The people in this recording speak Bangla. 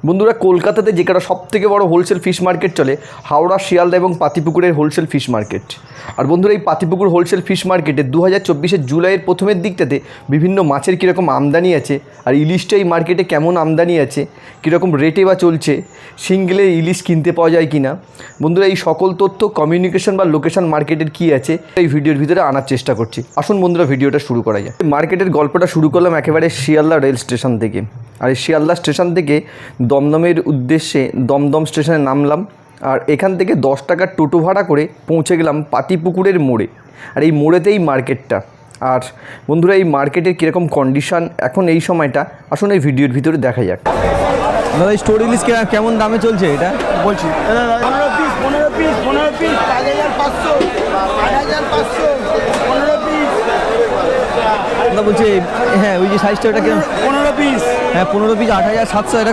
বন্ধুরা, কলকাতাতে যে কটা সবথেকে বড় হোলসেল ফিশ মার্কেট চলে, হাওড়া, শিয়ালদা এবং পাতিপুকুরের হোলসেল ফিশ মার্কেট। আর বন্ধুরা, এই পাতিপুকুর হোলসেল ফিশ মার্কেটে 2024 জুলাইয়ের প্রথমের দিকটাতে বিভিন্ন মাছের কীরকম আমদানি আছে, আর ইলিশটা এই মার্কেটে কেমন আমদানি আছে, কীরকম রেটে বা চলছে, সিঙ্গেলে ইলিশ কিনতে পাওয়া যায় কি না, বন্ধুরা এই সকল তথ্য কমিউনিকেশন বা লোকেশন মার্কেটের কী আছে এই ভিডিওর ভিতরে আনার চেষ্টা করছি। আসুন বন্ধুরা, ভিডিওটা শুরু করা যায়। মার্কেটের গল্পটা শুরু করলাম একেবারে শিয়ালদা রেল স্টেশন থেকে। আর এই শিয়ালদা স্টেশন থেকে দমদমের উদ্দেশ্যে দমদম স্টেশনে নামলাম, আর এখান থেকে 10 টাকার টোটো ভাড়া করে পৌঁছে গেলাম পাতিপুকুরের মোড়ে। আর এই মোড়েতেই মার্কেটটা। আর বন্ধুরা, এই মার্কেটের কীরকম কন্ডিশান এখন এই সময়টা, আসুন এই ভিডিওর ভিতরে দেখা যাক। দাদা, এই স্টোর ইলিশ কেমন দামে চলছে এটা বলছি? 15 পিস 5,500 8,500 15 পিস। বলছি হ্যাঁ, ওই যে সাইজটা ওটা কেমন? 15 পিস। হ্যাঁ, 15 পিস 8,700। এটা